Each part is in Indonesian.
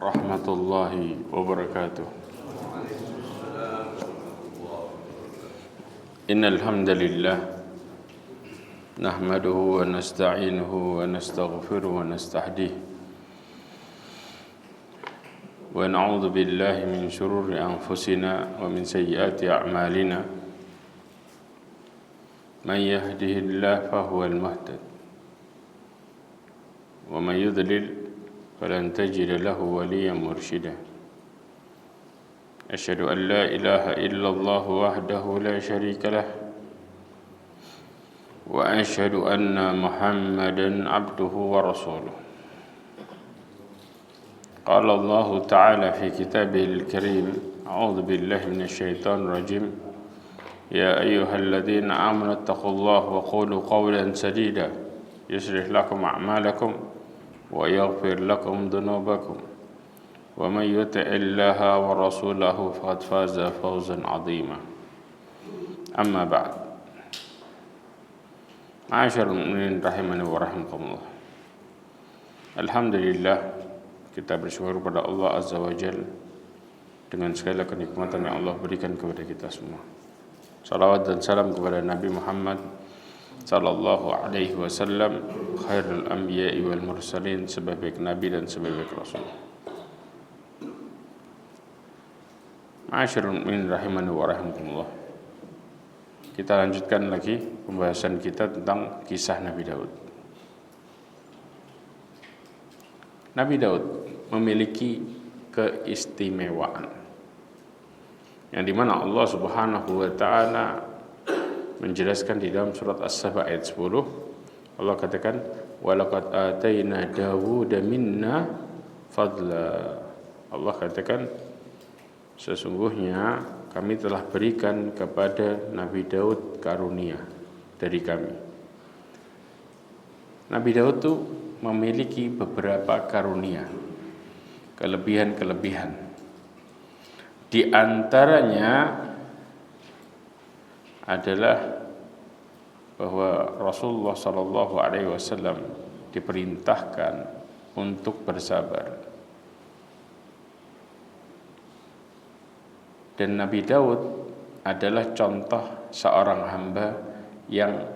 warahmatullahi wabarakatuh. Innal hamdalillah nahmaduhu wa nasta'inuhu wa nastaghfiruhu wa nastahdihi wa na'udzu billahi min shururi anfusina wa min sayyiati a'malina. Man yahdihillahu fahuwal muhtadi wa man yudlil falan tajida lahu waliyan mursyida. Asyhadu an la ilaha illallah wahdahu la syarika lah wa asyhadu anna Muhammadan abduhu wa rasuluh. Qala Allah ta'ala fi kitabihil karim, a'udzu billahi minasy syaithanir rajim. Ya ayyuhalladzina amanu taqullaha wa qulu qawlan sadida yuslih lakum a'malakum wa yaghfir lakum dhunubakum wa may yuti'illaha wa rasulahu faqad faza fawzan 'azima. Amma ba'd. Ma'asyiral mu'minin rahimani wa rahimakumullah. Alhamdulillah, kita bersyukur kepada Allah Azza wa Jalla dengan segala kenikmatan yang Allah berikan kepada kita semua. Salawat dan salam kepada Nabi Muhammad sallallahu alaihi wasallam, khairul anbiya'i wal mursalin, sebaik nabi dan sebaik rasul. Ma'asyiral mu'minin rahimani wa rahimakumullah. Kita lanjutkan lagi pembahasan kita tentang kisah Nabi Daud. Nabi Daud memiliki keistimewaan yang dimana Allah Subhanahu wa ta'ala menjelaskan di dalam surat As-Saba ayat 10. Allah katakan, walaqad atayna Dawuda minna fadla. Allah katakan, sesungguhnya kami telah berikan kepada Nabi Daud karunia dari kami. Nabi Daud itu memiliki beberapa karunia, kelebihan-kelebihan. Di antaranya adalah bahwa Rasulullah sallallahu alaihi wasallam diperintahkan untuk bersabar. Dan Nabi Daud adalah contoh seorang hamba yang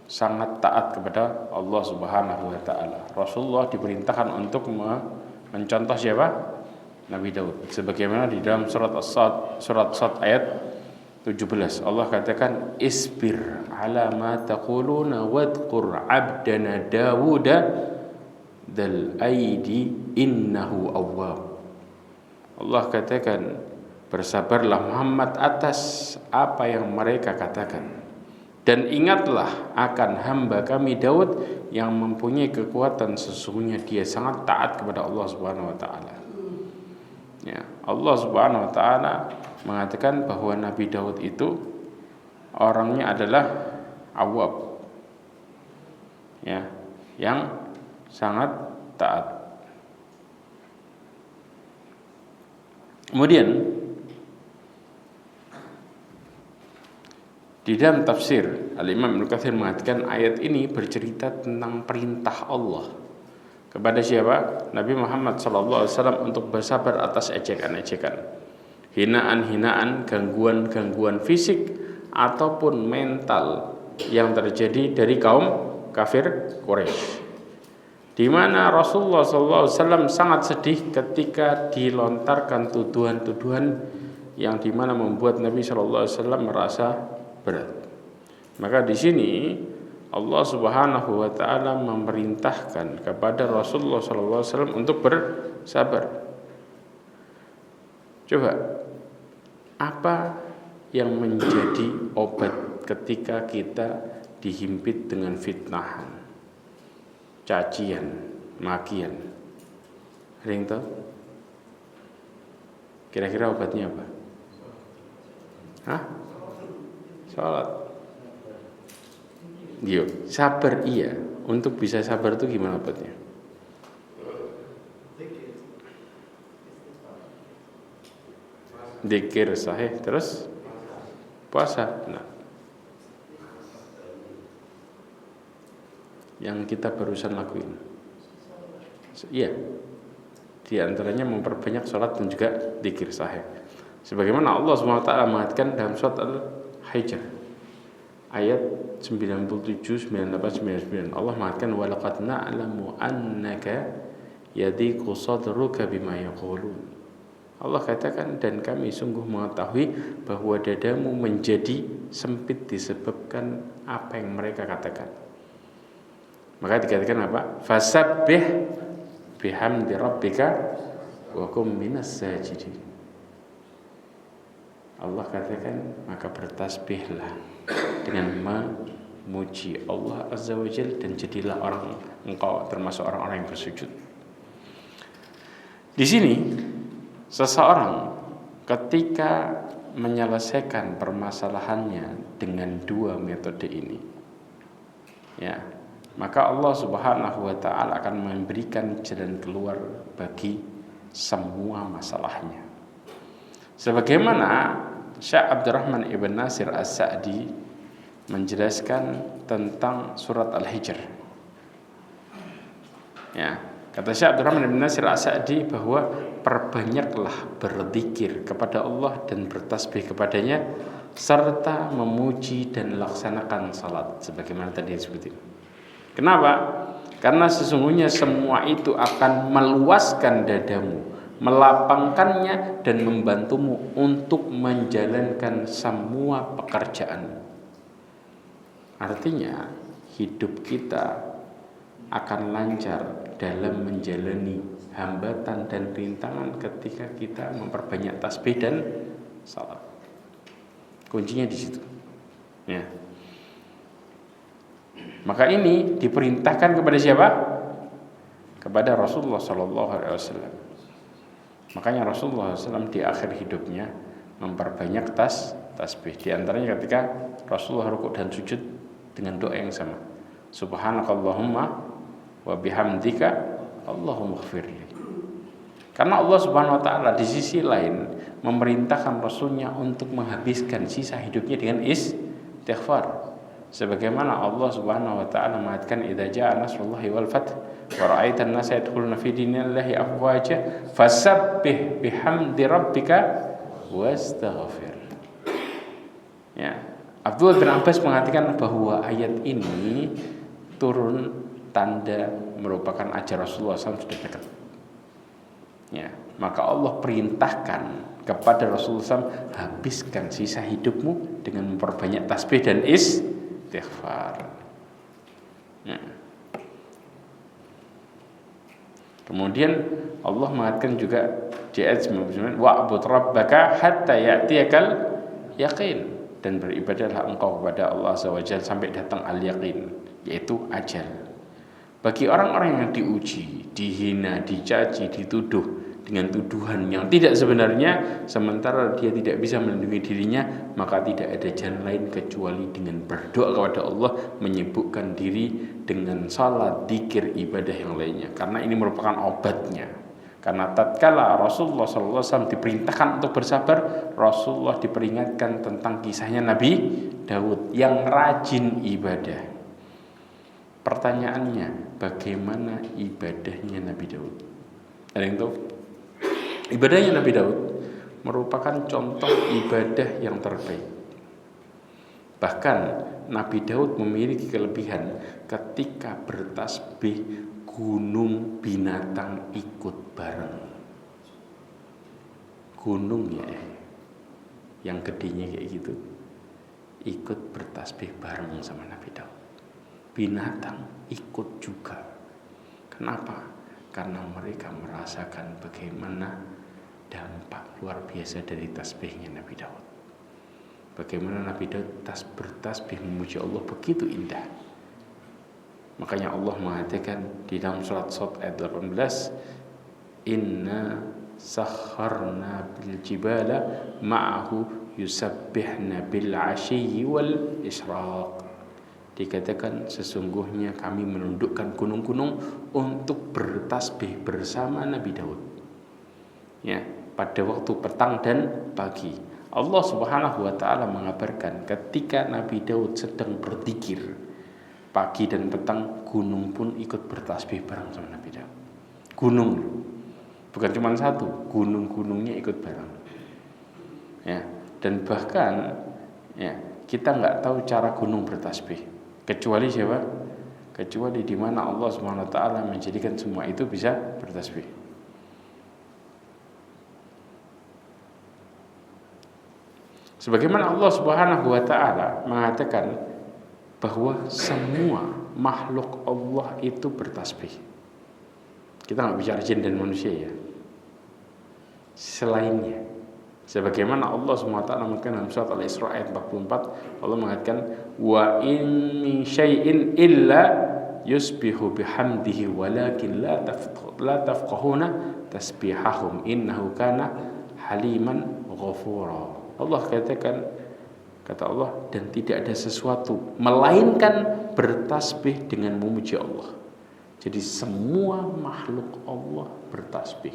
sangat taat kepada Allah Subhanahu wa taala. Rasulullah diperintahkan untuk mencontoh siapa? Nabi Daud. Sebagaimana di dalam surat As-Sad ayat 17, Allah katakan, isbir ala ma taquluna wadhkur abdana Dawuda dal aidi innahu awwab. Allah katakan, bersabarlah Muhammad atas apa yang mereka katakan, dan ingatlah akan hamba kami Daud yang mempunyai kekuatan, sesungguhnya dia sangat taat kepada Allah Subhanahu wa taala. Ya, Allah Subhanahu wa taala mengatakan bahwa Nabi Daud itu orangnya adalah awwab, ya, yang sangat taat. Kemudian di dalam tafsir Al-Imam Ibnu Katsir mengatakan ayat ini bercerita tentang perintah Allah kepada siapa? Nabi Muhammad SAW untuk bersabar atas ejekan-ejekan, hinaan-hinaan, gangguan-gangguan fisik ataupun mental yang terjadi dari kaum kafir Quraisy. Di mana Rasulullah SAW sangat sedih ketika dilontarkan tuduhan-tuduhan yang dimana membuat Nabi SAW merasa berat. Maka di sini Allah Subhanahu wa taala memerintahkan kepada Rasulullah SAW untuk bersabar. Coba, apa yang menjadi obat ketika kita dihimpit dengan fitnahan, cacian, makian? Ada yang tahu? Kira-kira obatnya apa? Hah? Salat. Yuk, sabar iya. Untuk bisa sabar itu gimana obatnya? Dzikir sahih, terus puasa. Nah, yang kita barusan lakuin, iya, Di antaranya memperbanyak salat dan juga zikir sahih. Sebagaimana Allah Subhanahu wa taala mengatakan dalam surat Al-Hijr ayat 97, 98, 99. Allah mengatakan walaqad na'lamu annaka yadhiqu sadruka bima yaqulun. Allah katakan dan kami sungguh mengetahui bahwa dadamu menjadi sempit disebabkan apa yang mereka katakan. Maka dikatakan apa? Fasabbih bihamdi rabbika wa kum minas sajidin. Allah katakan maka bertasbihlah dengan memuji Allah Azza wa Jalla dan jadilah engkau termasuk orang-orang yang bersujud. Di sini seseorang ketika menyelesaikan permasalahannya dengan dua metode ini, ya, maka Allah Subhanahu wa taala akan memberikan jalan keluar bagi semua masalahnya. Sebagaimana Syekh Abdurrahman Ibn Nasir As-Sa'di menjelaskan tentang surat Al-Hijr. Ya, kata Syekh Abdurrahman Ibn Nasir As-Sa'di bahwa perbanyaklah berzikir kepada Allah dan bertasbih kepadanya serta memuji dan laksanakan salat sebagaimana tadi disebutin. Kenapa? Karena sesungguhnya semua itu akan meluaskan dadamu, melapangkannya dan membantumu untuk menjalankan semua pekerjaan. Artinya hidup kita akan lancar dalam menjalani hambatan dan rintangan ketika kita memperbanyak tasbih dan salat. Kuncinya di situ. Ya. Maka ini diperintahkan kepada siapa? Kepada Rasulullah sallallahu alaihi wasallam. Makanya Rasulullah SAW di akhir hidupnya memperbanyak tasbih. Di antaranya ketika Rasulullah rukuk dan sujud dengan doa yang sama. Subhanakallahumma wa bihamdika Allahumma ighfirli. Karena Allah Subhanahu wa taala di sisi lain memerintahkan Rasulnya untuk menghabiskan sisa hidupnya dengan istighfar. Sebagaimana Allah Subhanahu wa taala mengatakan idza jaa nasrullahi wal fath wa ra'aitan nasa yadkhuluna fi dinillahi afwaja fasabbih bihamdi rabbika wastaghfir. Ya, Abdullah bin Abbas mengatakan bahwa ayat ini turun tanda merupakan ajal Rasulullah SAW sudah dekat. Ya, maka Allah perintahkan kepada Rasulullah SAW habiskan sisa hidupmu dengan memperbanyak tasbih dan istighfar. Ya. Kemudian Allah mengatakan juga di ayat 99 wa'bud rabbaka hatta ya'tiyakal yaqin, dan beribadahlah engkau kepada Allah Azza wa Jalla sampai datang al-yaqin, yaitu ajal. Bagi orang-orang yang diuji, dihina, dicaci, dituduh dengan tuduhan yang tidak sebenarnya, sementara dia tidak bisa melindungi dirinya, maka tidak ada jalan lain kecuali dengan berdoa kepada Allah, menyibukkan diri dengan salat, zikir, ibadah yang lainnya, karena ini merupakan obatnya. Karena tatkala Rasulullah SAW diperintahkan untuk bersabar, Rasulullah diperingatkan tentang kisahnya Nabi Daud yang rajin ibadah. Pertanyaannya, bagaimana ibadahnya Nabi Daud? Ada yang tahu? Ibadahnya Nabi Daud merupakan contoh ibadah yang terbaik. Bahkan Nabi Daud memiliki kelebihan ketika bertasbih gunung binatang ikut bareng. Gunung ya, yang gedenya kayak gitu, ikut bertasbih bareng sama Nabi Daud. Binatang ikut juga. Kenapa? Karena mereka merasakan bagaimana dampak luar biasa dari tasbihnya Nabi Daud. Bagaimana Nabi Daud bertasbih memuji Allah begitu indah. Makanya Allah mengatakan di dalam surat Shad ayat 18, Inna sakharna bil jibala ma'ahu yusabbihna bil ashiyyi wal ishraq. Dikatakan sesungguhnya kami menundukkan gunung-gunung untuk bertasbih bersama Nabi Daud. Ya, pada waktu petang dan pagi. Allah Subhanahu wa taala mengabarkan ketika Nabi Daud sedang berzikir pagi dan petang, gunung pun ikut bertasbih bareng sama Nabi Daud. Gunung. Bukan cuma satu, gunung-gunungnya ikut bareng. Ya, dan bahkan ya, kita nggak tahu cara gunung bertasbih. Kecuali siapa? Kecuali di mana Allah Subhanahu wa taala menjadikan semua itu bisa bertasbih. Sebagaimana Allah Subhanahu wa taala mengatakan bahwa semua makhluk Allah itu bertasbih. Kita nggak bicara jin dan manusia ya. Selainnya, sebagaimana Allah Subhanahu wa taala mengatakan dalam surat Al-Isra ayat 44, Allah mengatakan wa in min syai'in illa yusbihu bihamdihi walakin la tafqahuna tasbihahum innahu kana haliman ghafura. Allah katakan, kata Allah, dan tidak ada sesuatu melainkan bertasbih dengan memuji Allah. Jadi semua makhluk Allah bertasbih.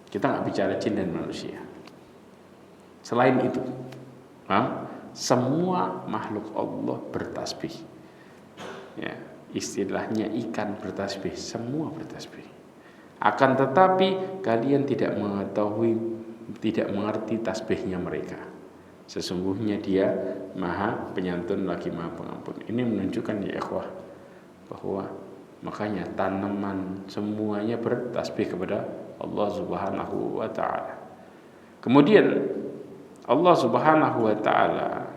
Kita nggak bicara jin dan manusia. Selain itu, semua makhluk Allah bertasbih. Ya, istilahnya ikan bertasbih, semua bertasbih. Akan tetapi kalian tidak mengetahui, tidak mengerti tasbihnya mereka. Sesungguhnya Dia Maha Penyantun lagi Maha Pengampun. Ini menunjukkan ya ikhwah bahwa makanya tanaman semuanya bertasbih kepada Allah Subhanahu wa taala. Kemudian Allah Subhanahu wa taala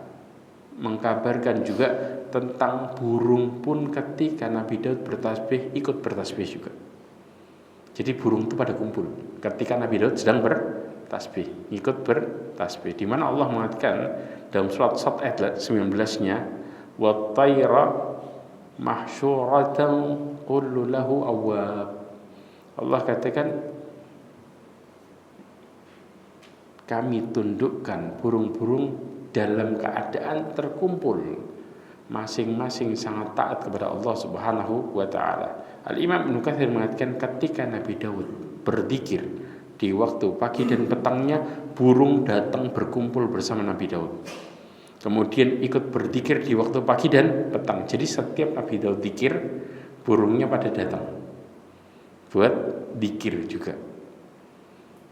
mengkabarkan juga tentang burung pun ketika Nabi Daud bertasbih ikut bertasbih juga. Jadi burung itu pada kumpul ketika Nabi Daud sedang bertasbih, ikut bertasbih. Di mana Allah mengatakan dalam surat Sad ayat 19-nya, wa tayra mahsyuratan qullu lahu awwab. Allah katakan kami tundukkan burung-burung dalam keadaan terkumpul, masing-masing sangat taat kepada Allah Subhanahu wa taala. Al-Imam Ibnu Katsir mengatakan ketika Nabi Daud berzikir di waktu pagi dan petangnya, burung datang berkumpul bersama Nabi Daud. Kemudian ikut berzikir di waktu pagi dan petang. Jadi setiap Nabi Daud zikir, burungnya pada datang buat zikir juga.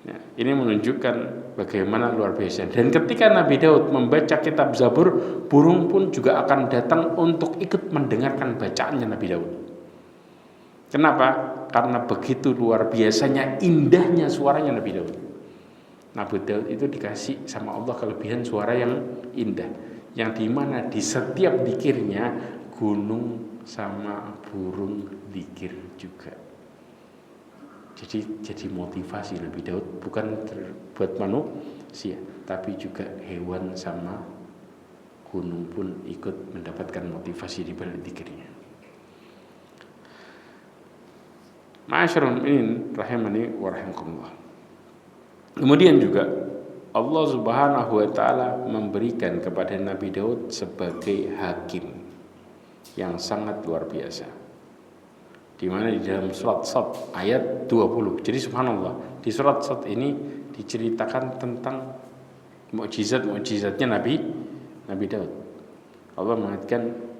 Nah, ini menunjukkan bagaimana luar biasa. Dan ketika Nabi Daud membaca kitab Zabur, burung pun juga akan datang untuk ikut mendengarkan bacaannya Nabi Daud. Kenapa? Karena begitu luar biasanya indahnya suaranya Nabi Daud. Nabi Daud itu dikasih sama Allah kelebihan suara yang indah, yang dimana di setiap zikirnya gunung sama burung zikir juga. Jadi motivasi Nabi Daud bukan buat manusia, tapi juga hewan sama gunung pun ikut mendapatkan motivasi di balik zikirnya. Ma'asyiral mu'minin rahimani wa rahimakumullah. Kemudian juga Allah Subhanahu wa taala memberikan kepada Nabi Daud sebagai hakim yang sangat luar biasa. Di mana di dalam surat Sad ayat 20. Jadi subhanallah, di surat Sad ini diceritakan tentang mukjizat-mukjizatnya Nabi Daud. Allah mengatakan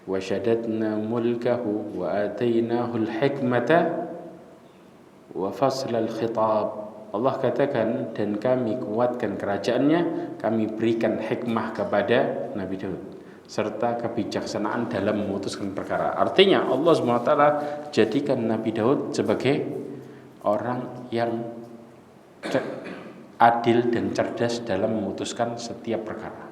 wa shaddadna mulkahu wa atainahu al-hikmata wa fasla al-khitab. Allah katakan dan kami kuatkan kerajaannya, kami berikan hikmah kepada Nabi Daud serta kebijaksanaan dalam memutuskan perkara. Artinya Allah SWT jadikan Nabi Daud sebagai orang yang adil dan cerdas dalam memutuskan setiap perkara.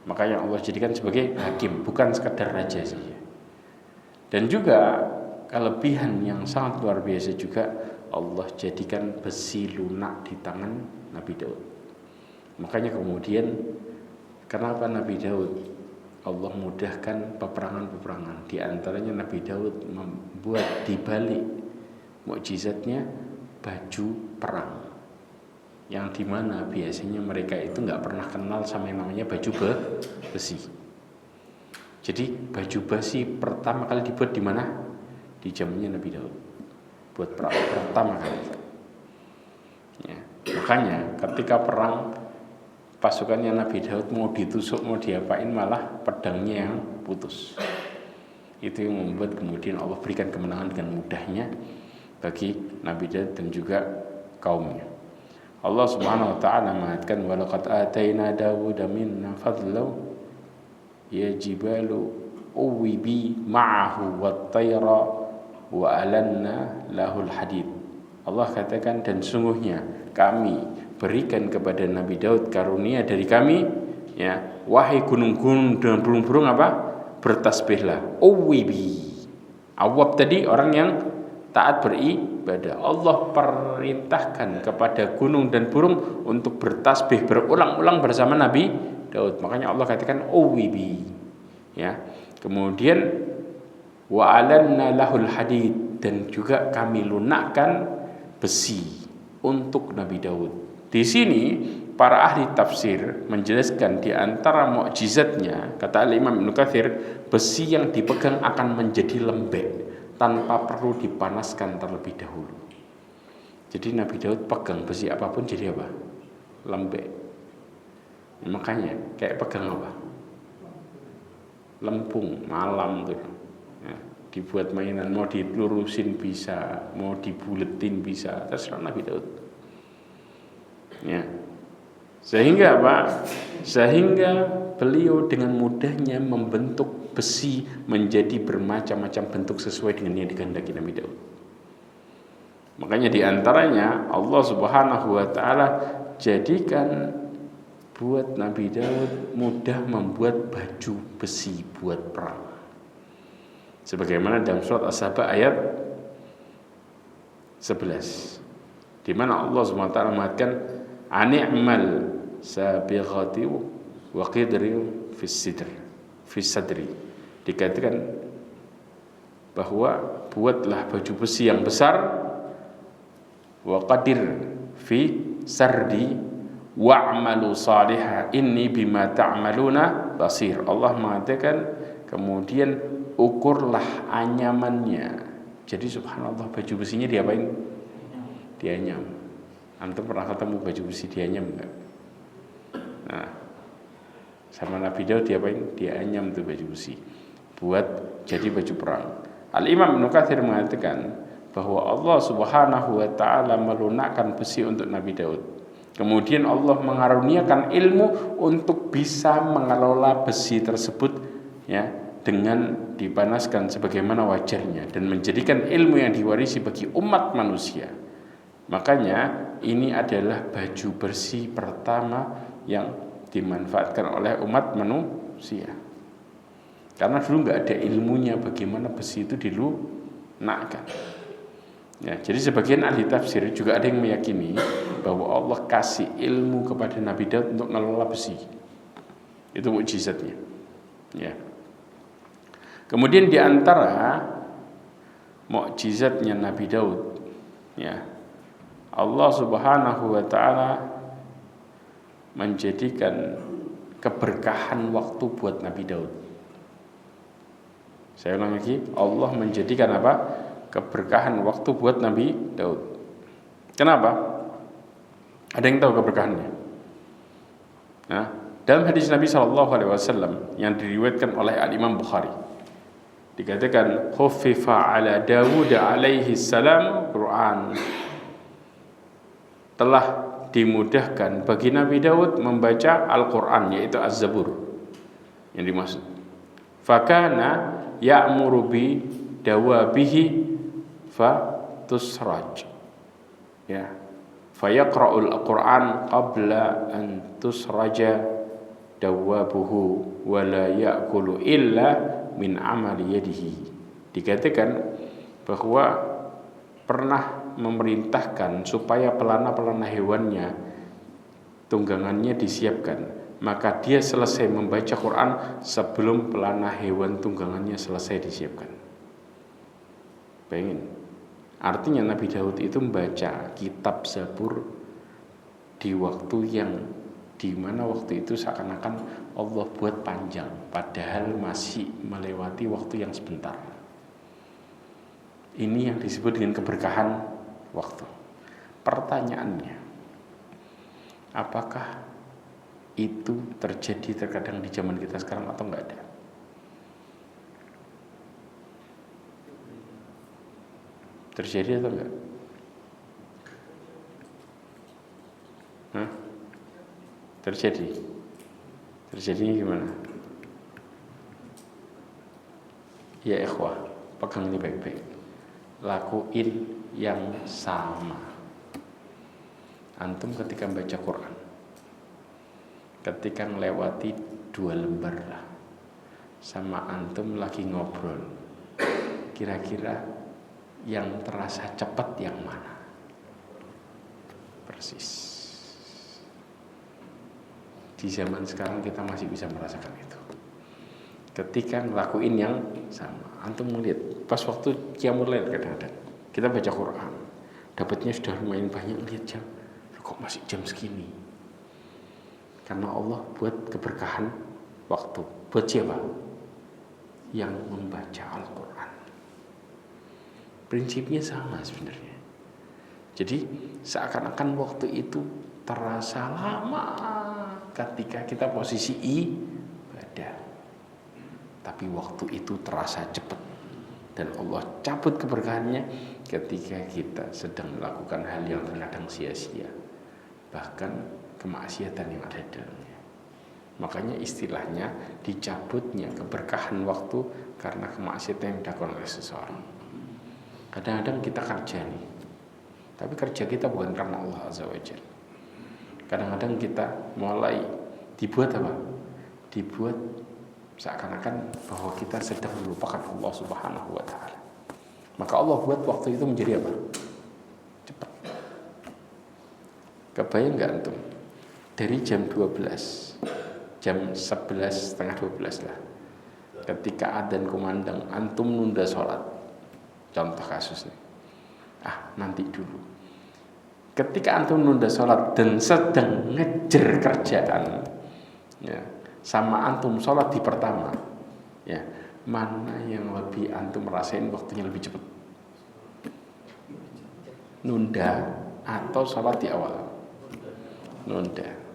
Makanya Allah jadikan sebagai hakim, bukan sekedar raja saja. Dan juga kelebihan yang sangat luar biasa juga, Allah jadikan besi lunak di tangan Nabi Daud. Makanya kemudian kenapa Nabi Daud Allah mudahkan peperangan-peperangan. Di antaranya Nabi Daud membuat di balik mukjizatnya baju perang, yang dimana biasanya mereka itu nggak pernah kenal sama yang namanya baju besi. Jadi baju besi pertama kali dibuat di mana? Di zamannya Nabi Daud. Buat perang pertama kali. Ya, makanya ketika perang pasukannya Nabi Daud mau ditusuk, mau diapain, malah pedangnya yang putus. Itu yang membuat kemudian Allah berikan kemenangan dengan mudahnya bagi Nabi Daud dan juga kaumnya. Allah Subhanahu wa taala mengatakan walaqad ataina Dawuda minna fadlan ya jibalu uwibi ma'ahu wat-tayra wa alanna lahul hadid. Allah katakan dan sungguhnya kami berikan kepada Nabi Daud karunia dari kami, ya, wahai gunung-gunung dan burung-burung apa? Bertasbihlah. Uwibi. Awab tadi orang yang taat beribadah. Allah perintahkan kepada gunung dan burung untuk bertasbih berulang-ulang bersama Nabi Daud. Makanya Allah katakan uwibi. Ya. Kemudian wa alanna lahul hadid, dan juga kami lunakkan besi untuk Nabi Daud. Di sini para ahli tafsir menjelaskan di antara mukjizatnya, kata Imam Ibnu Katsir, besi yang dipegang akan menjadi lembek tanpa perlu dipanaskan terlebih dahulu. Jadi Nabi Daud pegang besi apapun jadi apa? Lembek. Makanya kayak pegang apa? Lempung, malam tuh. Ya, dibuat mainan, mau dilurusin bisa, mau dibuletin bisa, terserah Nabi Daud. Ya. Sehingga apa? Sehingga beliau dengan mudahnya membentuk besi menjadi bermacam-macam bentuk sesuai dengan yang dikehendaki Nabi Daud. Makanya diantaranya Allah Subhanahu wa taala jadikan buat Nabi Daud mudah membuat baju besi buat perang. Sebagaimana dalam surat As-Saba ayat 11, di mana Allah Subhanahu wa taala mengatakan ani'mal sabighati wa qidri fi sadri. Dikatakan bahwa buatlah baju besi yang besar, wa qadir fi sardi wa'malu salihah inni bima ta'maluna basir. Allah mengatakan kemudian ukurlah anyamannya. Jadi subhanallah, baju besinya diapain? Dianyam. Antum pernah ketemu baju besi dianyam enggak? Nah, sama Nabi Daud diapain? Dianyam tuh baju besi buat jadi baju perang. Al-Imam Ibnu Katsir mengatakan bahwa Allah Subhanahu wa taala melunakkan besi untuk Nabi Daud. Kemudian Allah mengaruniakan ilmu untuk bisa mengelola besi tersebut, ya, dengan dipanaskan sebagaimana wajarnya dan menjadikan ilmu yang diwarisi bagi umat manusia. Makanya ini adalah baju bersih pertama yang dimanfaatkan oleh umat manusia. Karena dulu nggak ada ilmunya bagaimana besi itu dilunakkan. Ya, jadi sebagian ahli tafsir juga ada yang meyakini bahwa Allah kasih ilmu kepada Nabi Daud untuk mengelola besi. Itu mukjizatnya. Ya. Kemudian di antara mukjizatnya Nabi Daud, ya, Allah Subhanahu wa taala menjadikan keberkahan waktu buat Nabi Daud. Saya ulang lagi, Allah menjadikan apa? Keberkahan waktu buat Nabi Daud. Kenapa? Ada yang tahu keberkahannya? Nah, dalam hadis Nabi SAW yang diriwayatkan oleh Al-Imam Bukhari, dikatakan khuffifa ala Dawud alaihi salam Quran, telah dimudahkan bagi Nabi Daud membaca Al-Quran, yaitu Az-Zabur yang dimaksud. Fakana ya'muru bi dawabihi fa tusraj, ya, fayaqra'ul Qur'an qabla an tusraja dawabuhu wa la ya'kulu illa min amali yadihi. Dikatakan bahwa pernah memerintahkan supaya pelana-pelana hewannya, tunggangannya disiapkan, maka dia selesai membaca Quran sebelum pelana hewan tunggangannya selesai disiapkan. Bayangin, artinya Nabi Daud itu membaca kitab Zabur di waktu yang dimana waktu itu seakan-akan Allah buat panjang, padahal masih melewati waktu yang sebentar. Ini yang disebut dengan keberkahan waktu. Pertanyaannya, apakah itu terjadi terkadang di zaman kita sekarang atau enggak ada? Terjadi atau enggak? Hah? Terjadi. Terjadinya gimana? Ya ikhwah, pegang ini baik-baik. Lakuin yang sama. Antum ketika baca Quran, ketika melewati 2 lembar lah, sama antum lagi ngobrol, kira-kira yang terasa cepat yang mana? Persis. Di zaman sekarang kita masih bisa merasakan itu. Ketika ngelakuin yang sama, antum melihat pas waktu qiyamul lail kadang-kadang kita baca Quran, dapatnya sudah lumayan banyak, lihat jam, kok masih jam segini? Karena Allah buat keberkahan waktu. Buat siapa? Yang membaca Al-Quran. Prinsipnya sama sebenarnya. Jadi seakan-akan waktu itu terasa lama ketika kita posisi ibadah, tapi waktu itu terasa cepat. Dan Allah cabut keberkahannya ketika kita sedang melakukan hal yang terkadang sia-sia, bahkan kemaksiatan yang ada di dalamnya. Makanya istilahnya dicabutnya keberkahan waktu karena kemaksiatan yang dilakukan oleh seseorang. Kadang-kadang kita kerja nih, tapi kerja kita bukan karena Allah Azza wa Jalla. Kadang-kadang kita mulai dibuat apa? Dibuat seakan-akan bahwa kita sedang melupakan Allah Subhanahu wa Ta'ala. Maka Allah buat waktu itu menjadi apa? Cepat. Kebayang nggak antum? Dari jam 12, jam 11, setengah 12 lah, ketika adzan kumandang, antum nunda sholat. Contoh kasusnya, nanti dulu. Ketika antum nunda sholat dan sedang ngejar kerjaan, ya, sama antum sholat di pertama, ya, mana yang lebih antum merasain waktunya lebih cepat? Nunda atau sholat di awal? Nunda.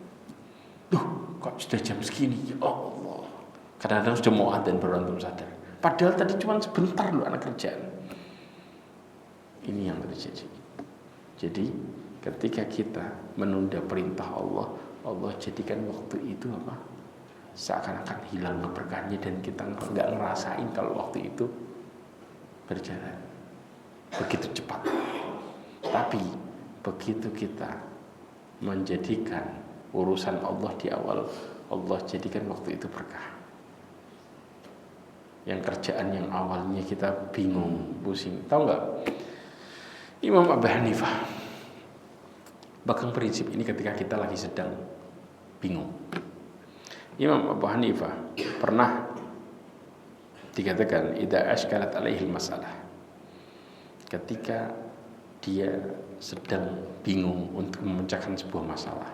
Kok sudah jam segini? Ya Allah. Kadang-kadang sudah mau adzan baru antum sadar. Padahal tadi cuma sebentar loh anak kerjaan. Ini yang terjadi. Jadi ketika kita menunda perintah Allah, Allah jadikan waktu itu apa? Seakan-akan hilang keberkahannya dan kita nggak ngerasain kalau waktu itu berjalan begitu cepat. Tapi begitu kita menjadikan urusan Allah di awal, Allah jadikan waktu itu berkah. Yang kerjaan yang awalnya kita bingung, pusing, tahu nggak? Imam Abu Hanifah pegang prinsip ini ketika kita lagi sedang bingung. Imam Abu Hanifah pernah dikatakan idza ashkalat alaihi masalah, ketika dia sedang bingung untuk memecahkan sebuah masalah,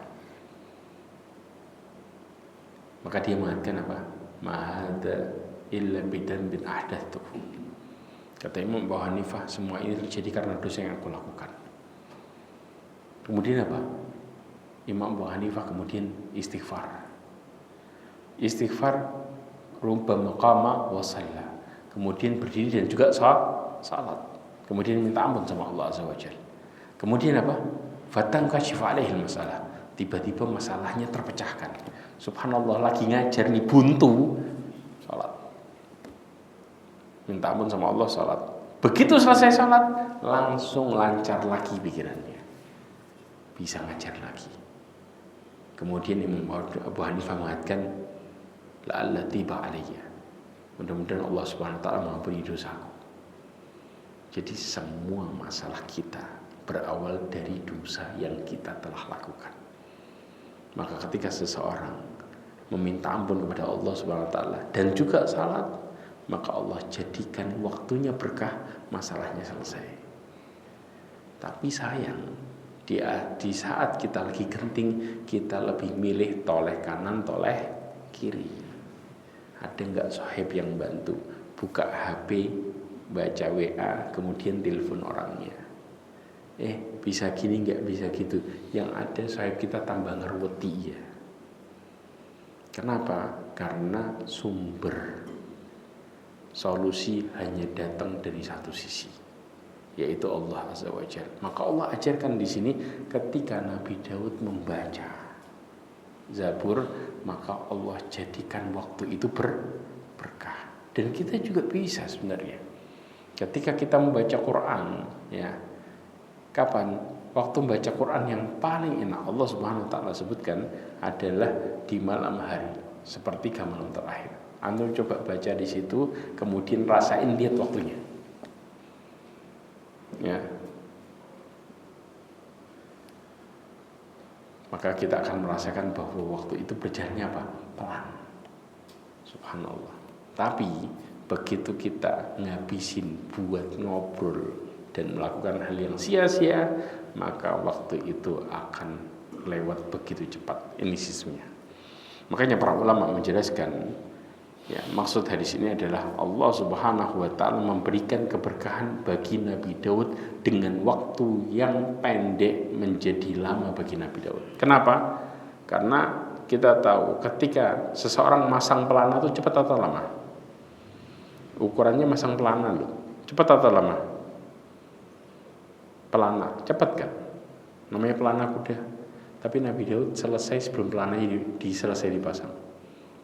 maka dia mengatakan apa? Ma'ada illa bidan bin ahdathtuhu. Kata Imam Abu Hanifah, semua ini terjadi karena dosa yang aku lakukan. Kemudian apa? Imam Abu Hanifah kemudian istighfar. Istighfar rubbama qama wa shalla. Kemudian berdiri dan juga salat. Kemudian minta ampun sama Allah Azza wa Jalla. Kemudian apa? Fatang kashifa alaihi masalah. Tiba-tiba masalahnya terpecahkan. Subhanallah, lagi ngajar nih buntu, salat. Minta ampun sama Allah, salat. Begitu selesai salat, langsung lancar lagi pikirannya, bisa ngajar lagi. Kemudian Imam Abu Hanifah mengatakan, la'alla tiba alayya, mudah-mudahan Allah Subhanahu wa ta'ala mengampuni dosaku. Jadi semua masalah kita berawal dari dosa yang kita telah lakukan. Maka ketika seseorang meminta ampun kepada Allah Subhanahu wa ta'ala dan juga salat, maka Allah jadikan waktunya berkah, masalahnya selesai. Tapi sayang, di saat kita lagi genting, kita lebih milih toleh kanan, toleh kiri. Ada nggak sohib yang bantu? Buka HP, baca WA, kemudian telepon orangnya. Bisa gini nggak, bisa gitu. Yang ada sohib kita tambah ngerweti ya. Kenapa? Karena sumber solusi hanya datang dari satu sisi, yaitu Allah Azza wa Jalla. Maka Allah ajarkan di sini ketika Nabi Daud membaca Zabur, maka Allah jadikan waktu itu berkah. Dan kita juga bisa sebenarnya. Ketika kita membaca Quran, ya, kapan? Waktu membaca Quran yang paling enak Allah Subhanahu wa taala sebutkan adalah di malam hari, sepertiga malam terakhir. Antum coba baca di situ, kemudian rasain, lihat waktunya. Ya. Maka kita akan merasakan bahwa waktu itu berjalannya apa? Pelan. Subhanallah. Tapi begitu kita ngabisin buat ngobrol dan melakukan hal yang sia-sia, maka waktu itu akan lewat begitu cepat. Ini sisanya. Makanya para ulama menjelaskan, ya, maksud hadis ini adalah Allah Subhanahu wa taala memberikan keberkahan bagi Nabi Daud dengan waktu yang pendek menjadi lama bagi Nabi Daud. Kenapa? Karena kita tahu ketika seseorang masang pelana itu cepat atau lama? Ukurannya masang pelana loh. Cepat atau lama? Pelana, cepat kan? Namanya pelana kuda. Tapi Nabi Daud selesai sebelum pelananya selesai dipasang.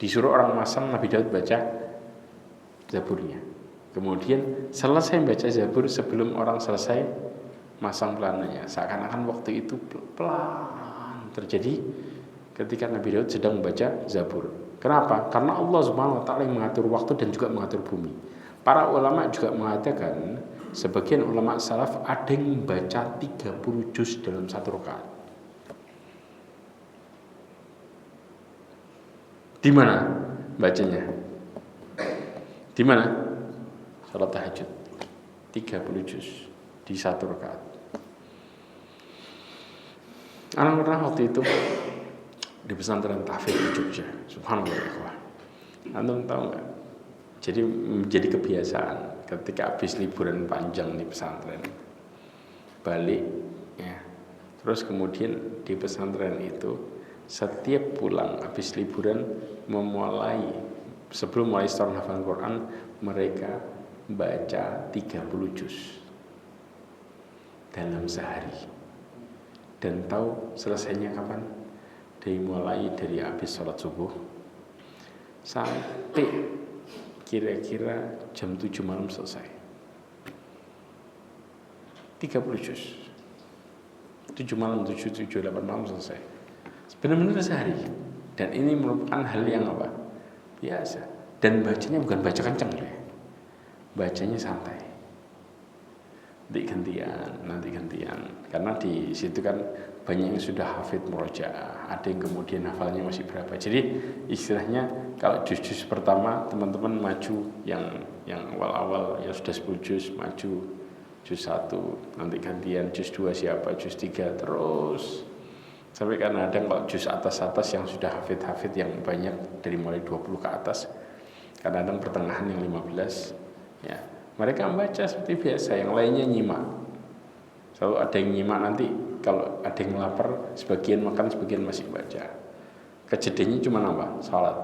Disuruh orang masang, Nabi Daud baca Zaburnya. Kemudian selesai baca Zabur sebelum orang selesai masang pelananya. Seakan-akan waktu itu pelan terjadi ketika Nabi Daud sedang membaca Zabur. Kenapa? Karena Allah Subhanahu wa taala yang mengatur waktu dan juga mengatur bumi. Para ulama juga mengatakan, sebagian ulama salaf ada yang membaca 30 juz dalam satu rakaat. Di mana bacanya? Di mana? Salat tahajud. 30 juz di satu rakaat. Anak pernah waktu itu di pesantren tahfidz di Jogja. Subhanallah. Antum tahu nggak? Jadi menjadi kebiasaan ketika habis liburan panjang di pesantren, balik, ya. Terus kemudian di pesantren itu setiap pulang habis liburan sebelum mulai setoran hafalan Quran, mereka baca 30 juz dalam sehari. Dan tahu selesainya kapan? Dari habis sholat subuh sampai kira-kira jam 7 malam selesai. 30 juz. 7 malam, 8 malam selesai. Benar-benar sehari. Dan ini merupakan hal yang apa? Biasa. Dan bacanya bukan baca kencang ya. Bacanya santai. Nanti gantian. Karena di situ kan banyak yang sudah hafid murojaah, ada yang kemudian hafalnya masih berapa. Jadi istilahnya kalau juz-juz pertama teman-teman maju yang awal-awal yang sudah 10 juz maju juz 1, nanti gantian juz 2 siapa, juz 3 terus sampai kadang-kadang kalau juz atas-atas yang sudah hafid yang banyak dari mulai 20 ke atas, kadang-kadang pertengahan yang 15, ya. Mereka membaca seperti biasa, yang lainnya nyimak. Selalu ada yang nyimak, nanti kalau ada yang lapar, sebagian makan, sebagian masih baca. Kejadiannya cuma apa? Salat.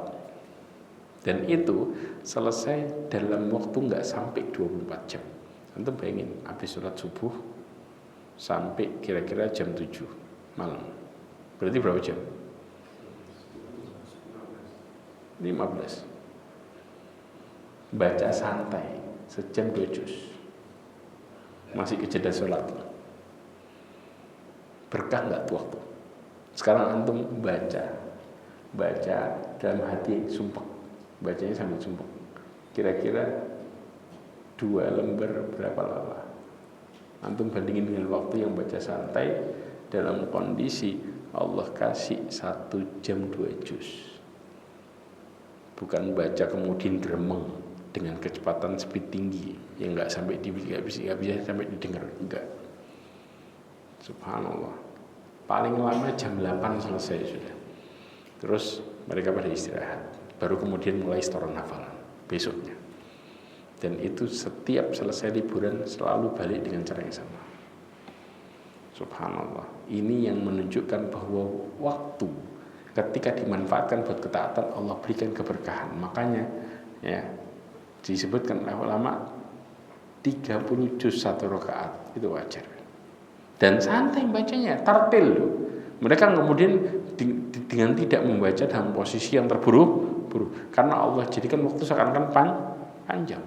Dan itu selesai dalam waktu nggak sampai 24 jam. Antum bayangin, habis sholat subuh sampai kira-kira jam 7 malam. Berarti berapa jam? 15. Baca santai sejam 2 juz. Masih kejeda sholat. Berkah nggak tuh waktu? Sekarang antum baca dalam hati sumpah, bacanya sambil sumpah. Kira-kira 2 lembar berapa lama? Antum bandingin dengan waktu yang baca santai dalam kondisi Allah kasih 1 jam 2 juz. Bukan baca kemudian gremeng dengan kecepatan speed tinggi yang nggak bisa sampai didengar, enggak. Subhanallah. Paling lama jam 8 selesai sudah. Terus mereka pada istirahat, baru kemudian mulai setoran hafalan besoknya. Dan itu setiap selesai liburan selalu balik dengan cara yang sama. Subhanallah. Ini yang menunjukkan bahwa waktu ketika dimanfaatkan buat ketaatan, Allah berikan keberkahan. Makanya ya disebutkan oleh ulama, 30 juz 1 rakaat, itu wajar. Dan santai bacanya, tartil loh. Mereka kemudian dengan tidak membaca dalam posisi yang terburu-buru, karena Allah jadikan waktu seakan-akan panjang.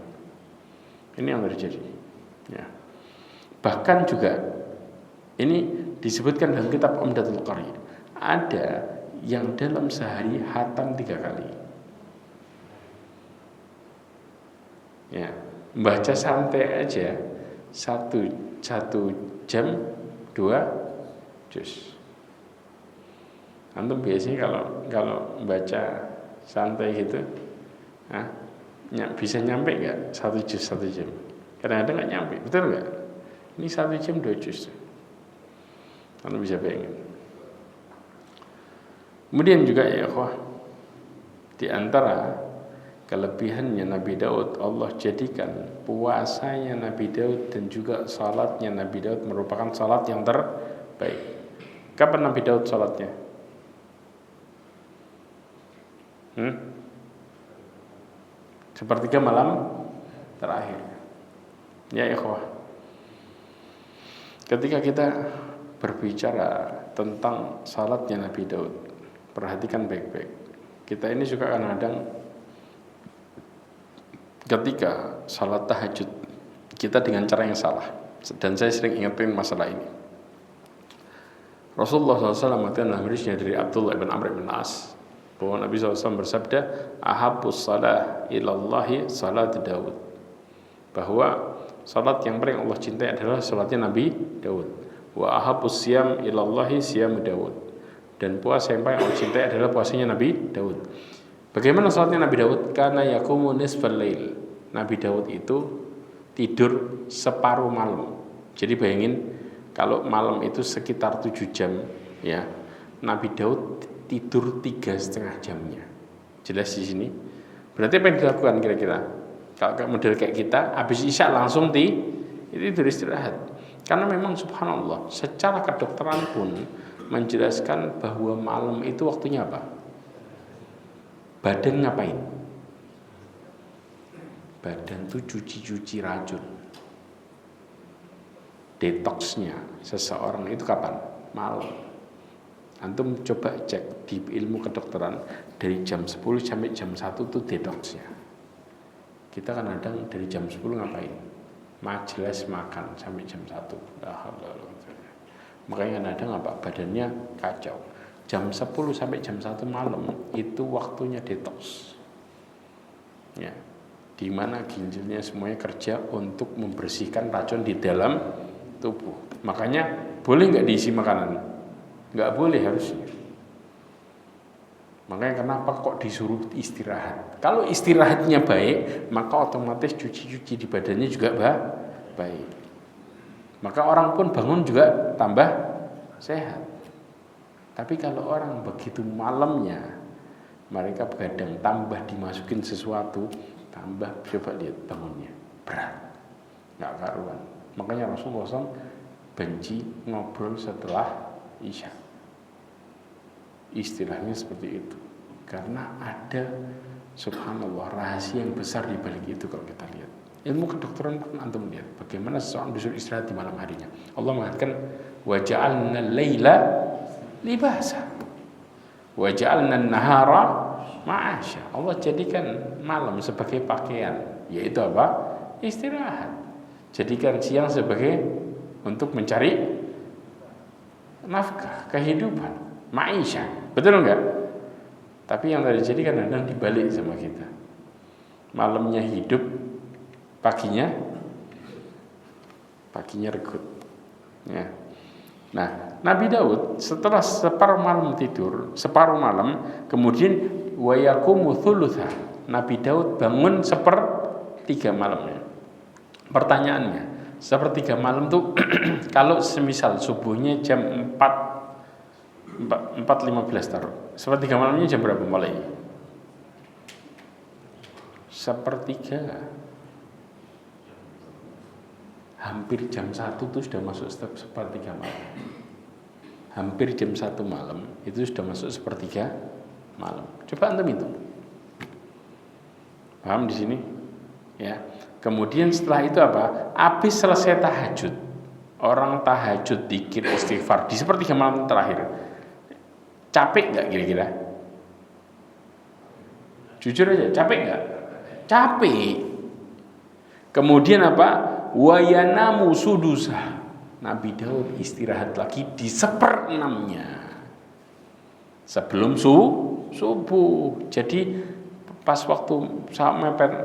Ini yang terjadi. Ya. Bahkan juga ini disebutkan dalam kitab Umdatul Qari, ada yang dalam sehari hatam 3 kali. Ya, baca santai aja satu jam 2 juz. Antum biasanya kalau baca santai gitu, bisa nyampe nggak 1 juz 1 jam? Kadang-kadang nggak nyampe, betul nggak? Ini 1 jam 2 juz. Antum bisa bayangin. Kemudian juga ya ikhwah, di antara kelebihannya Nabi Daud, Allah jadikan puasanya Nabi Daud dan juga salatnya Nabi Daud merupakan salat yang terbaik. Kapan Nabi Daud salatnya? Sepertiga malam terakhir. Ya ikhwah, ketika kita berbicara tentang salatnya Nabi Daud, perhatikan baik-baik. Kita ini suka kadang-kadang ketika salat tahajud kita dengan cara yang salah, dan saya sering ingetin masalah ini. Rasulullah SAW mengatakan dalam hadisnya dari Abdullah bin Amr bin As bahwa Nabi SAW bersabda, ahabbus salah ilallahi salat Daud, bahwa salat yang paling Allah cintai adalah salatnya Nabi Daud. Wa ahabbus siyam ilallahi siyam Daud, dan puasa yang paling Allah cintai adalah puasanya Nabi Daud. Bagaimana salatnya Nabi Daud? Kana yaqumu nisfal lail. Nabi Daud itu tidur separuh malam. Jadi bayangin kalau malam itu sekitar 7 jam, ya, Nabi Daud tidur 3,5 jamnya. Jelas di sini. Berarti apa yang dilakukan kira-kira? Kalau model kayak kita, habis isya langsung tidur istirahat. Karena memang subhanallah, secara kedokteran pun menjelaskan bahwa malam itu waktunya apa? Badan ngapain? Badan tuh cuci racun. Detoxnya seseorang itu kapan? Malam. Antum coba cek di ilmu kedokteran, dari jam 10 sampai jam 1 itu detoxnya. Kita kan kadang dari jam 10 ngapain? Majelis makan sampai jam 1. Makanya kadang apa? Badannya kacau. Jam 10 sampai jam 1 malam itu waktunya detox. Ya. Di mana ginjalnya semuanya kerja untuk membersihkan racun di dalam tubuh. Makanya boleh nggak diisi makanan? Nggak boleh harusnya. Makanya kenapa kok disuruh istirahat? Kalau istirahatnya baik, maka otomatis cuci di badannya juga baik. Maka orang pun bangun juga tambah sehat. Tapi kalau orang begitu malamnya mereka begadang, tambah dimasukin sesuatu, tambah, coba lihat bangunnya berat, nggak karuan. Makanya Rasulullah SAW benci ngobrol setelah isya. Istilahnya seperti itu. Karena ada subhanallah rahasia yang besar di balik itu. Kalau kita lihat ilmu kedokteran pun antum lihat bagaimana seseorang disuruh istirahat di malam harinya. Allah mengatakan wa ja'alna al-laila libasa wa ja'alna an-nahara ma'asya. Allah jadikan malam sebagai pakaian, yaitu apa? Istirahat. Jadikan siang sebagai untuk mencari nafkah, kehidupan, maisha. Betul enggak? Tapi yang terjadi kadang-kadang dibalik sama kita. Malamnya hidup, paginya regut. Ya. Nah, Nabi Daud setelah separuh malam tidur, separuh malam, kemudian wa yaqumu thulutha. Nabi Daud bangun 1/3 malamnya. Pertanyaannya, 1/3 malam tuh kalau semisal subuhnya jam 4:15 taruh. 1/3 malamnya jam berapa mulai? 1/3. Hampir jam 1 itu sudah masuk 1/3 malam. Hampir jam 1 malam itu sudah masuk 1/3 malam. Coba antum itu. Paham di sini? Ya. Kemudian setelah itu apa? Habis selesai tahajud. Orang tahajud, dzikir, istighfar di sepertiga malam terakhir. Capek nggak kira-kira? Jujur aja, capek nggak? Capek. Kemudian apa? Wayanamu sudusa. Nabi Daud istirahat lagi di 1/6-nya sebelum subuh. Jadi pas waktu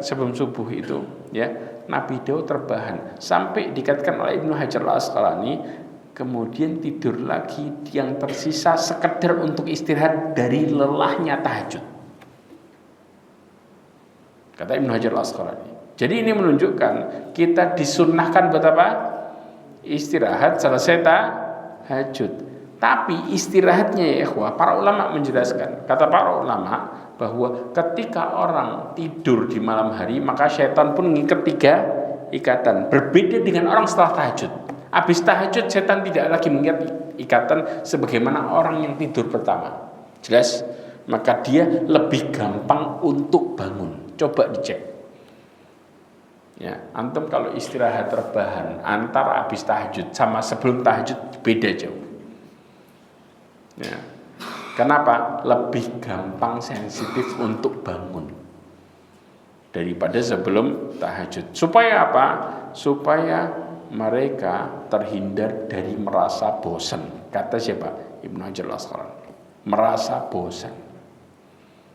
sebelum subuh itu, ya, Nabi Daud terbahan sampai dikatakan oleh Ibnu Hajar Al-Asqalani, kemudian tidur lagi yang tersisa sekedar untuk istirahat dari lelahnya tahajud. Kata Ibnu Hajar Al-Asqalani. Jadi ini menunjukkan kita disunnahkan buat apa? Istirahat selesai tahajud. Tapi istirahatnya ya ikhwah, para ulama menjelaskan. Kata para ulama bahwa ketika orang tidur di malam hari, maka syaitan pun mengikat 3 ikatan. Berbeda dengan orang setelah tahajud. Habis tahajud syaitan tidak lagi mengikat ikatan sebagaimana orang yang tidur pertama. Jelas? Maka dia lebih gampang untuk bangun. Coba dicek. Ya, antum kalau istirahat rebahan antara habis tahajud sama sebelum tahajud beda jauh. Ya. Kenapa? Lebih gampang sensitif untuk bangun daripada sebelum tahajud. Supaya apa? Supaya mereka terhindar dari merasa bosan. Kata siapa? Ibnu Hajar Al-Asqalani. Merasa bosan.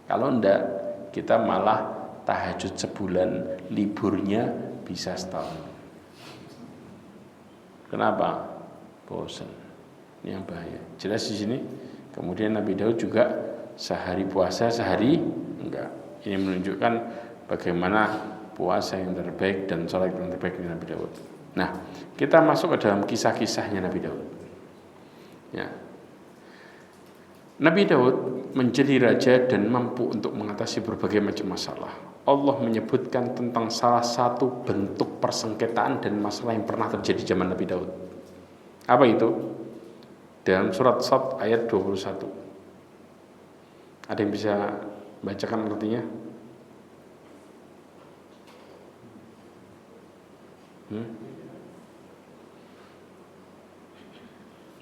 Kalau enggak, kita malah tahajud sebulan, liburnya bisa setahun. Kenapa? Bosan. Ini yang bahaya. Jelas di sini. Kemudian Nabi Daud juga sehari puasa, sehari enggak. Ini menunjukkan bagaimana puasa yang terbaik dan sholat yang terbaik dari Nabi Daud. Nah, kita masuk ke dalam kisah-kisahnya Nabi Daud. Ya. Nabi Daud menjadi raja dan mampu untuk mengatasi berbagai macam masalah. Allah menyebutkan tentang salah satu bentuk persengketaan dan masalah yang pernah terjadi zaman Nabi Daud. Apa itu? Dalam surat Sad ayat 21. Ada yang bisa bacakan artinya?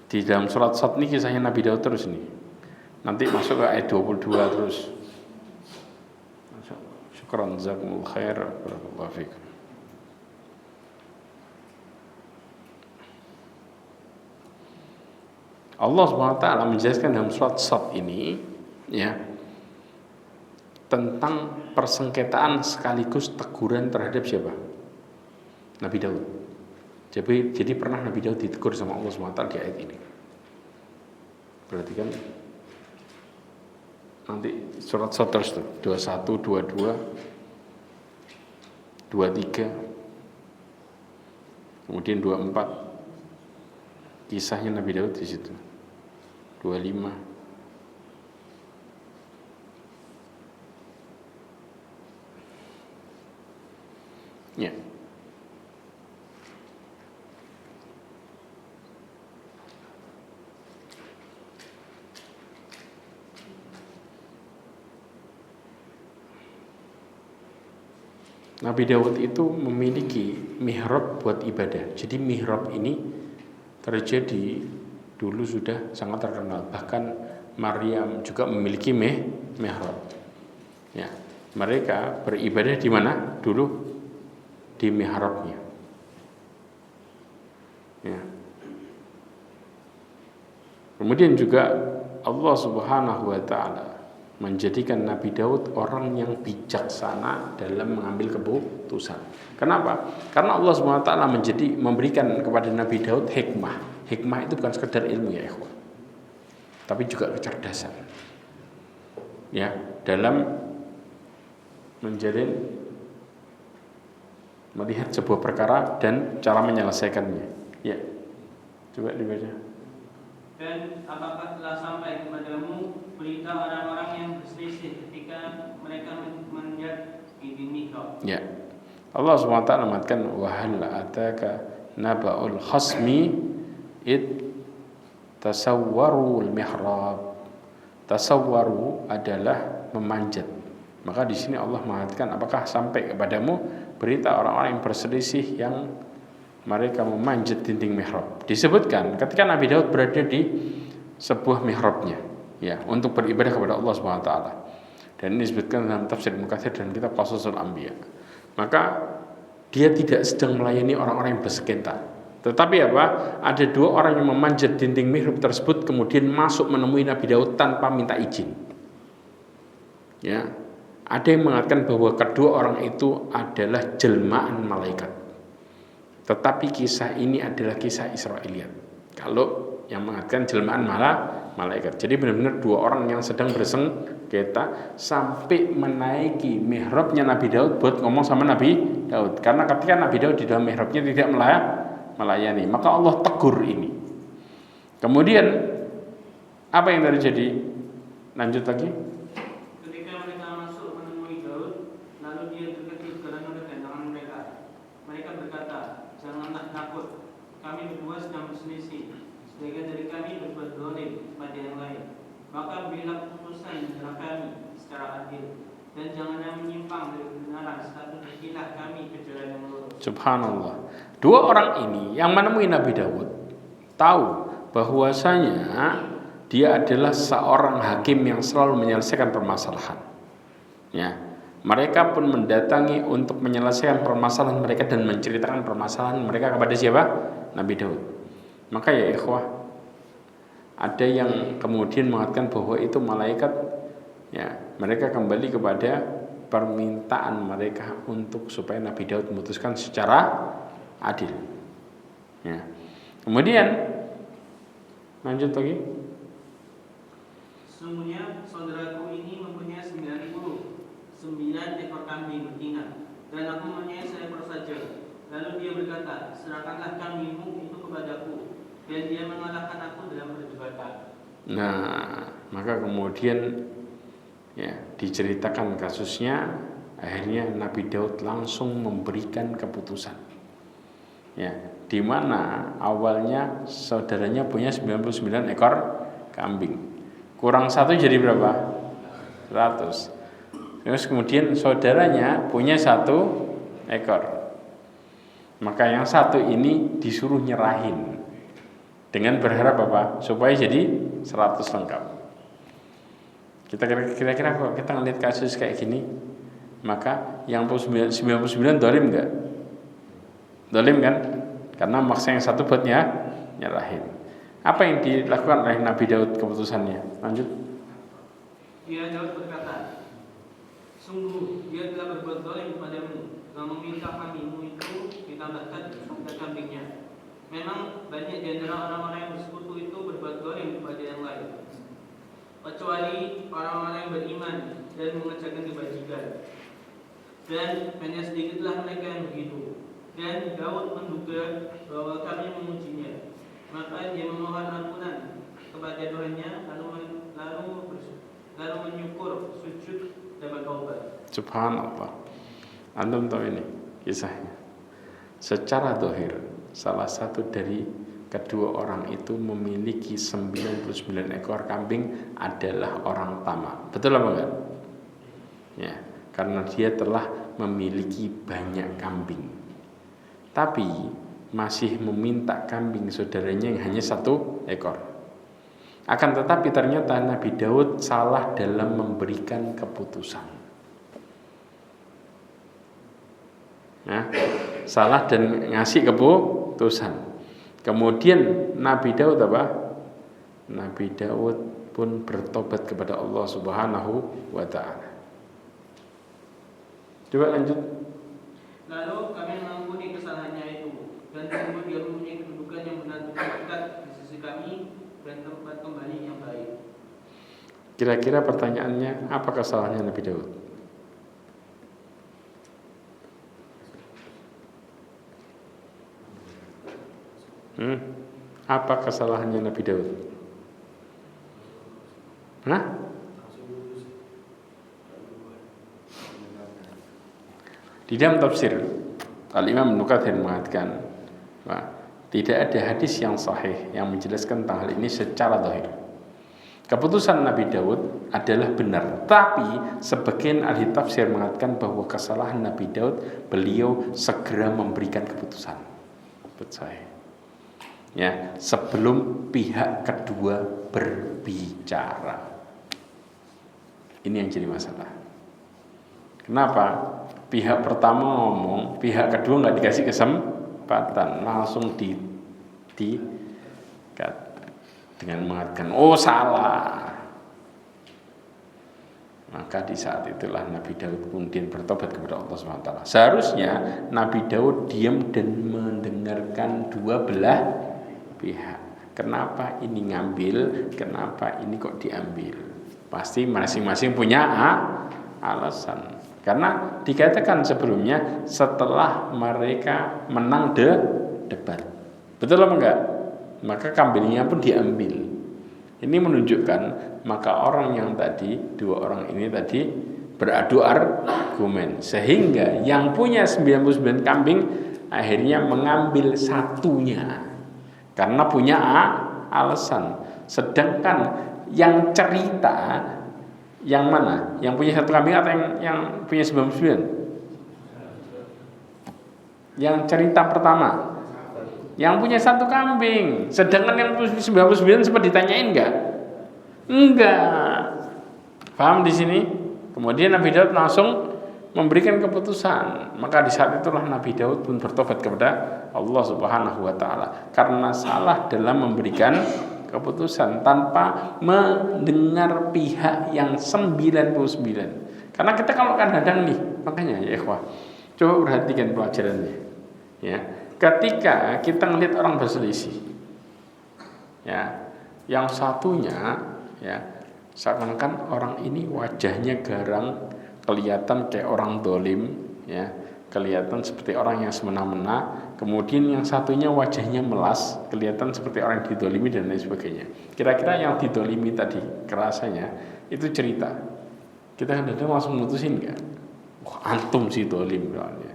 Di dalam surat Sad ini kisahnya Nabi Daud terus nih. Nanti masuk ke ayat 22 terus. Syukran jazakumul khair. Barakallahu fikum. Allah SWT menjelaskan dalam surat Sad ini, ya, tentang persengketaan sekaligus teguran terhadap siapa? Nabi Daud. Jadi pernah Nabi Daud ditegur sama Allah SWT di ayat ini. Berarti kan nanti surat Sad terus tuh 21, 22, 23, kemudian 24. Kisahnya Nabi Daud di situ. 25. Ya. Nabi Daud itu memiliki mihrab buat ibadah. Jadi mihrab ini terjadi dulu sudah sangat terkenal. Bahkan Maryam juga memiliki mihrab. Ya, mereka beribadah di mana? Dulu di mihrabnya. Ya. Kemudian juga Allah Subhanahu wa taala menjadikan Nabi Daud orang yang bijaksana dalam mengambil keputusan. Kenapa? Karena Allah SWT memberikan kepada Nabi Daud hikmah. Hikmah itu bukan sekedar ilmu ya ikhwan, tapi juga kecerdasan. Ya, dalam melihat sebuah perkara dan cara menyelesaikannya. Ya, coba dibaca. Dan apakah telah sampai kepadamu berita orang-orang yang berselisih ketika mereka menjadi di mihrab? Ya. Allah SWT mengatakan wa hal ataka naba'ul khasmi id tasawwarul mihrab. Tasawwaru adalah memanjat. Maka di sini Allah mengatakan apakah sampai kepadamu berita orang-orang yang berselisih yang mereka memanjat dinding mihrab. Disebutkan ketika Nabi Daud berada di sebuah mihrabnya, ya, untuk beribadah kepada Allah Subhanahu wa taala. Dan ini disebutkan dalam tafsir Ibnu Katsir dan kitab Qasasul Anbiya. Maka dia tidak sedang melayani orang-orang yang bersengketa. Tetapi apa? Ada dua orang yang memanjat dinding mihrab tersebut kemudian masuk menemui Nabi Daud tanpa minta izin. Ya. Ada yang mengatakan bahwa kedua orang itu adalah jelmaan malaikat. Tetapi kisah ini adalah kisah Israiliyat. Kalau yang mengatakan jelmaan malaikat. Jadi benar-benar dua orang yang sedang bersengketa sampai menaiki mihrabnya Nabi Daud buat ngomong sama Nabi Daud. Karena ketika Nabi Daud di dalam mihrabnya tidak melayani, maka Allah tegur ini. Kemudian apa yang terjadi? Lanjut lagi. Ketika mereka masuk menemui Daud, lalu dia terkejut karena kedatangan mereka. Mereka berkata, "Janganlah takut, kami berdua sedang berselisih. Sebagian dari kami berbuat zalim pada yang lain. Maka berilah keputusan antara kami secara adil, dan janganlah menyimpang dari kebenaran, serta berilah kami ke jalan yang lurus." Subhanallah. Dua orang ini yang menemui Nabi Daud tahu bahwasanya dia adalah seorang hakim yang selalu menyelesaikan permasalahan. Ya, mereka pun mendatangi untuk menyelesaikan permasalahan mereka dan menceritakan permasalahan mereka kepada siapa? Nabi Daud. Maka ya ikhwah, ada yang kemudian mengatakan bahwa itu malaikat. Ya, mereka kembali kepada permintaan mereka untuk supaya Nabi Daud memutuskan secara adil. Ya. Kemudian lanjut lagi. Sesungguhnya saudaraku ini mempunyai 99 ekor kambing betina, dan aku mempunyai seekor saja. Lalu dia berkata, "Serahkanlah kambingmu itu kepadaku." Dan dia mengalahkan aku dalam perdebatan. Nah, maka kemudian ya diceritakan kasusnya. Akhirnya Nabi Daud langsung memberikan keputusan. Ya, di mana awalnya saudaranya punya 99 ekor kambing. Kurang satu jadi berapa? 100. Terus kemudian saudaranya punya 1 ekor. Maka yang satu ini disuruh nyerahin dengan berharap apa? Supaya jadi 100 lengkap. Kira-kira kalau kita ngeliat kasus kayak gini, maka yang 99 dolim enggak? Dolim kan? Karena maksa yang satu buatnya nyerahin. Apa yang dilakukan oleh Nabi Daud keputusannya? Lanjut. Dia Daud berkata, "Sungguh dia telah berbuat zalim kepadamu, dan meminta kambingmu itu ditambahkan pada kambingnya. Memang banyak di antara orang-orang yang bersekutu itu berbuat zalim kepada yang lain, kecuali orang-orang yang beriman dan mengerjakan kebajikan. Dan hanya sedikitlah mereka yang begitu." Dan Daud menduga bahwa kami memujinya, maka dia memohon ampunan kepada Tuhannya, lalu menyukur, sujud dan bertaubat. Subhanallah. Antum tahu ini kisahnya. Secara zahir, salah satu dari kedua orang itu memiliki 99 ekor kambing adalah orang tamak. Betul apa enggak? Ya, karena dia telah memiliki banyak kambing. Tapi masih meminta kambing saudaranya yang hanya 1 ekor. Akan tetapi ternyata Nabi Daud salah dalam memberikan keputusan. Nah, salah dan ngasih keputusan. Kemudian Nabi Daud apa? Nabi Daud pun bertobat kepada Allah Subhanahu wa taala. Coba lanjut. Lalu kami mengampuni kesalahannya itu, dan sungguh dia mempunyai kedudukan yang benar-benar dekat di sisi kami dan tempat kembali yang baik. Kira-kira pertanyaannya, apa kesalahannya Nabi Daud? Apa kesalahannya Nabi Daud? Hah? Di dalam tafsir Al-Imam Ibnu Katsir mengatakan bahwa tidak ada hadis yang sahih yang menjelaskan tentang hal ini secara zahir. keputusan Nabi Daud adalah benar. Tapi sebagian ahli tafsir mengatakan bahwa kesalahan Nabi Daud, beliau segera memberikan keputusan. Percaya. Ya, sebelum pihak kedua berbicara. Ini yang jadi masalah. Kenapa? Pihak pertama ngomong, pihak kedua nggak dikasih kesempatan, langsung dengan mengatakan, oh salah. Maka di saat itulah Nabi Daud kemudian bertobat kepada Allah SWT. Seharusnya Nabi Daud diam dan mendengarkan dua belah pihak. Kenapa ini ngambil, kenapa ini kok diambil? Pasti masing-masing punya alasan. Karena dikatakan sebelumnya setelah mereka menang debat. Betul apa enggak? Maka kambingnya pun diambil. Ini menunjukkan maka orang yang tadi, dua orang ini tadi beradu argumen, sehingga yang punya 99 kambing akhirnya mengambil satunya karena punya alasan. Sedangkan yang cerita yang mana? Yang punya satu kambing atau yang punya 99? Yang cerita pertama, yang punya satu kambing. Sedangkan yang 99 sempat ditanyain enggak? Enggak. Paham di sini? Kemudian Nabi Daud langsung memberikan keputusan. Maka di saat itulah Nabi Daud pun bertobat kepada Allah Subhanahu wa taala karena salah dalam memberikan keputusan tanpa mendengar pihak yang 99. Karena kita kalau kadang-kadang nih, makanya ya ikhwah, coba perhatikan pelajarannya. Ya, ketika kita ngelihat orang berselisih, ya, yang satunya, ya, seakan-akan orang ini wajahnya garang, kelihatan kayak orang dolim, ya, kelihatan seperti orang yang semena-mena. Kemudian yang satunya wajahnya melas, kelihatan seperti orang yang didolimi dan lain sebagainya. Kira-kira yang didolimi tadi kerasanya itu cerita, kita kadang-kadang langsung mutusin nggak? Wah, antum sih dolim misalnya.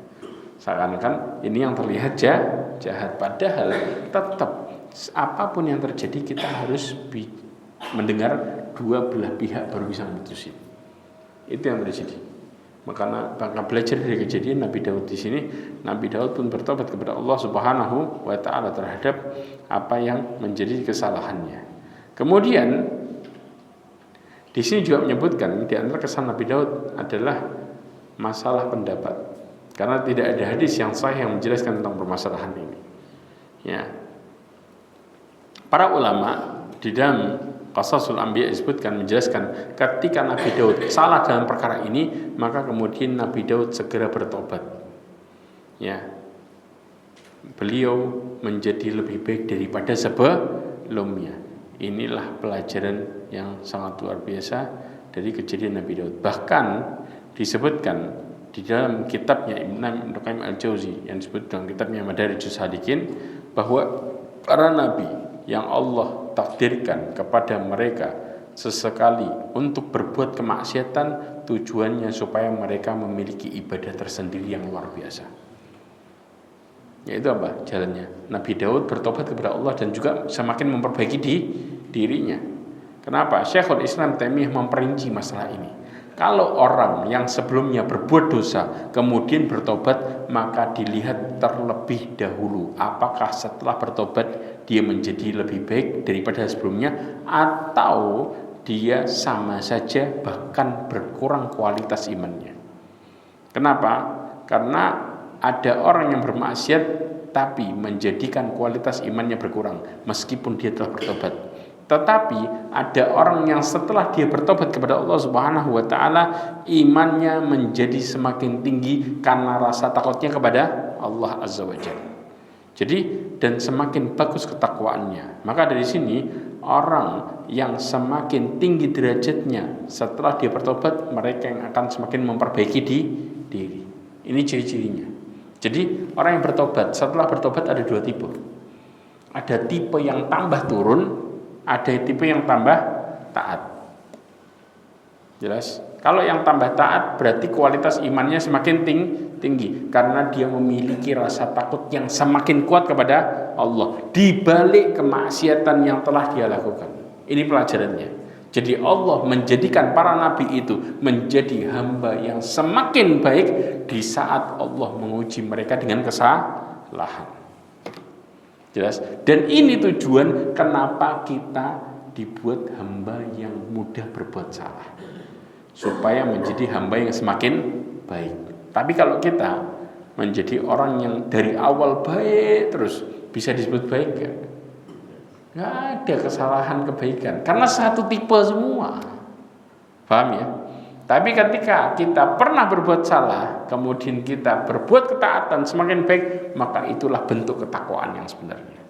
Seakan-akan ini yang terlihat jahat. Padahal tetap apapun yang terjadi kita harus mendengar dua belah pihak baru bisa memutusin. Itu yang terjadi. Maka belajar dari kejadian Nabi Daud di sini, Nabi Daud pun bertobat kepada Allah Subhanahu wa taala terhadap apa yang menjadi kesalahannya. Kemudian di sini juga menyebutkan di antara kesalahan Nabi Daud adalah masalah pendapat. Karena tidak ada hadis yang sahih yang menjelaskan tentang permasalahan ini. Ya. Para ulama di dalam Qasasul Anbiya disebutkan menjelaskan ketika Nabi Daud salah dalam perkara ini, maka kemudian Nabi Daud segera bertobat. Ya. Beliau menjadi lebih baik daripada sebelumnya. Inilah pelajaran yang sangat luar biasa dari kejadian Nabi Daud. Bahkan disebutkan di dalam kitabnya Ibnu Qayyim Al-Jauzi yang disebut dalam kitabnya Madarijus Salikin bahwa para nabi yang Allah takdirkan kepada mereka sesekali untuk berbuat kemaksiatan, tujuannya supaya mereka memiliki ibadah tersendiri yang luar biasa. Yaitu apa? Jalannya Nabi Daud bertobat kepada Allah dan juga semakin memperbaiki dirinya. Kenapa? Syekhul Islam Taimiyah memperinci masalah ini. Kalau orang yang sebelumnya berbuat dosa kemudian bertobat, maka dilihat terlebih dahulu apakah setelah bertobat dia menjadi lebih baik daripada sebelumnya atau dia sama saja bahkan berkurang kualitas imannya. Kenapa? Karena ada orang yang bermaksiat tapi menjadikan kualitas imannya berkurang meskipun dia telah bertobat. Tetapi ada orang yang setelah dia bertobat kepada Allah Subhanahu wa taala, imannya menjadi semakin tinggi karena rasa takutnya kepada Allah Azza wa Jalla. Jadi dan semakin bagus ketakwaannya. Maka dari sini orang yang semakin tinggi derajatnya setelah dia bertobat, mereka yang akan semakin memperbaiki diri. Ini ciri-cirinya. Jadi orang yang bertobat, setelah bertobat ada dua tipe. Ada tipe yang tambah turun, ada tipe yang tambah taat. Jelas? Kalau yang tambah taat berarti kualitas imannya semakin tinggi karena dia memiliki rasa takut yang semakin kuat kepada Allah di balik kemaksiatan yang telah dia lakukan. Ini pelajarannya. Jadi Allah menjadikan para nabi itu menjadi hamba yang semakin baik di saat Allah menguji mereka dengan kesalahan. Jelas? Dan ini tujuan kenapa kita dibuat hamba yang mudah berbuat salah, supaya menjadi hamba yang semakin baik. Tapi kalau kita menjadi orang yang dari awal baik terus, bisa disebut baik gak? Nggak ada kesalahan kebaikan, karena satu tipe semua. Paham ya? Tapi ketika kita pernah berbuat salah, kemudian kita berbuat ketaatan semakin baik, maka itulah bentuk ketakwaan yang sebenarnya.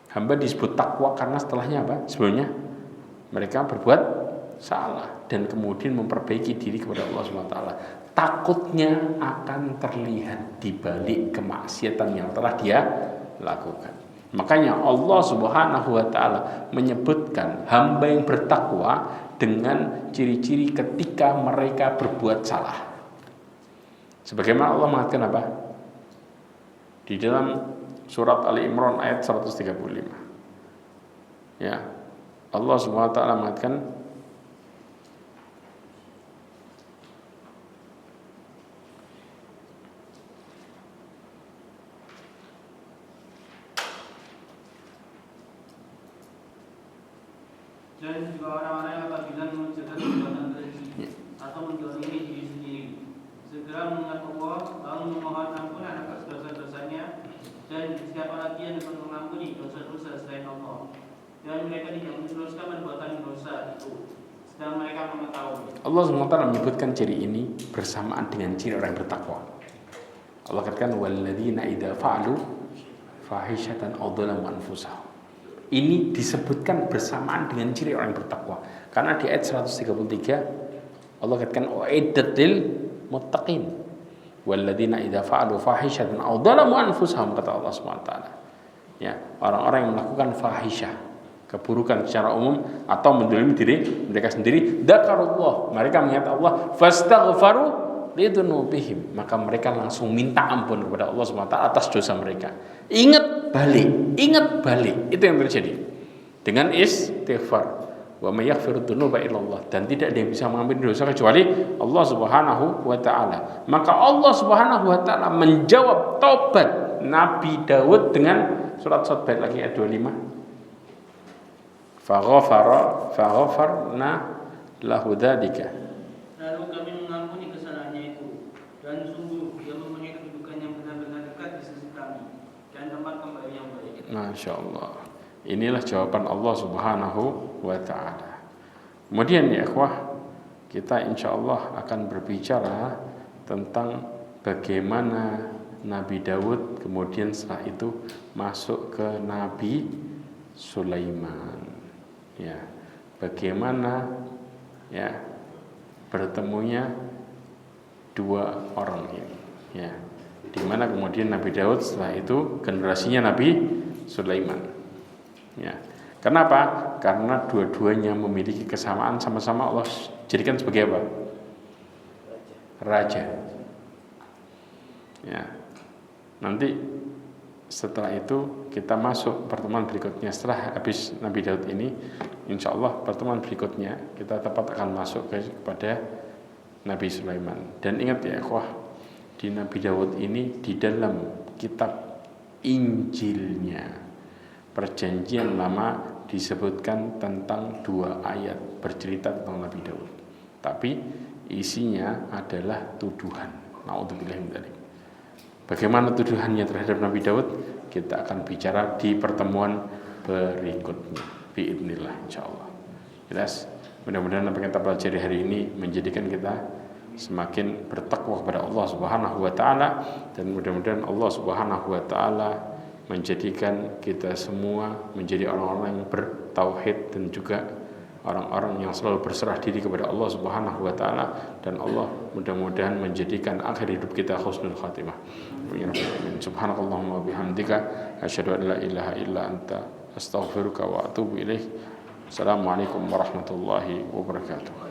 Hamba disebut takwa karena setelahnya apa? Sebelumnya mereka berbuat salah dan kemudian memperbaiki diri kepada Allah SWT. Takutnya akan terlihat di balik kemaksiatan yang telah dia lakukan. Makanya Allah Subhanahu wa taala menyebutkan hamba yang bertakwa dengan ciri-ciri ketika mereka berbuat salah. Sebagaimana Allah mengatakan apa? Di dalam surat Ali Imran ayat 135. Ya. Allah Subhanahu wa taala mengatakan dan juga orang-orang yang apabila mengerjakan perbuatan keji atau menzalimi diri sendiri, segera mengingat Allah, lalu memohon ampunan atas dosa-dosanya, dan siapa lagi yang dapat mengampuni dosa-dosa selain Allah, dan mereka tidak meneruskan perbuatan dosa itu, sedang mereka mengetahui. Allah SWT menyebutkan ciri ini bersamaan dengan ciri orang yang bertakwa. Allah katakan walladzina idza fa'alu fahishatan aw dzalamu anfusahum. Ini disebutkan bersamaan dengan ciri orang yang bertakwa. Karena di ayat 133 Allah katakan uiddatil muttaqin walladzina idza fa'alu fahishatan aw dzalamu anfusahum, kata Allah Subhanahu wa taala. Ya, orang-orang yang melakukan fahisyah, keburukan secara umum atau menzalimi diri mereka sendiri, dzakarullah, mereka mengingat Allah, fastaghfaru lidunubihim, maka mereka langsung minta ampun kepada Allah SWT atas dosa mereka. Ingat balik, itu yang terjadi dengan istighfar. Wa may yaghfiru dzunuba illallah, dan tidak ada yang bisa mengampuni dosa kecuali Allah Subhanahu wa taala. Maka Allah Subhanahu wa taala menjawab taubat Nabi Daud dengan surat bait lagi ayat 25. Faghafarna lahu dzalika. Lalu kami mengampuni kesalahannya itu, dan sungguh dia mempunyai kedudukan yang benar-benar dekat di sisi kami dan tempat kembali yang baik. Masya Allah. Inilah jawaban Allah Subhanahu wa ta'ala. Kemudian ya ikhwah, kita insya Allah akan berbicara tentang bagaimana Nabi Daud kemudian setelah itu masuk ke Nabi Sulaiman. Ya, bagaimana ya bertemunya dua orang ini, ya, di mana kemudian Nabi Daud setelah itu generasinya Nabi Sulaiman. Ya, kenapa? Karena dua-duanya memiliki kesamaan, sama-sama Allah jadikan sebagai apa? Raja. Ya, nanti setelah itu kita masuk pertemuan berikutnya setelah habis Nabi Daud ini, insya Allah pertemuan berikutnya kita tepat akan masuk kepada Nabi Sulaiman. Dan ingat ya ikhwah, di Nabi Daud ini di dalam kitab Injilnya Perjanjian Lama disebutkan tentang 2 ayat bercerita tentang Nabi Daud, tapi isinya adalah tuduhan. Na'udzubillah min dzalik. Bagaimana tuduhannya terhadap Nabi Daud, kita akan bicara di pertemuan berikutnya biidznillah insyaallah. Jelas, mudah-mudahan apa yang kita pelajari hari ini menjadikan kita semakin bertakwa kepada Allah Subhanahu wa taala, dan mudah-mudahan Allah Subhanahu wa taala menjadikan kita semua menjadi orang-orang yang bertauhid dan juga orang-orang yang selalu berserah diri kepada Allah Subhanahu wa taala, dan Allah mudah-mudahan menjadikan akhir hidup kita husnul khatimah. Subhanakallahumma wa bihamdika asyhadu an la ilaha illa anta astaghfiruka wa atubu ilaik. Assalamualaikum warahmatullahi wabarakatuh.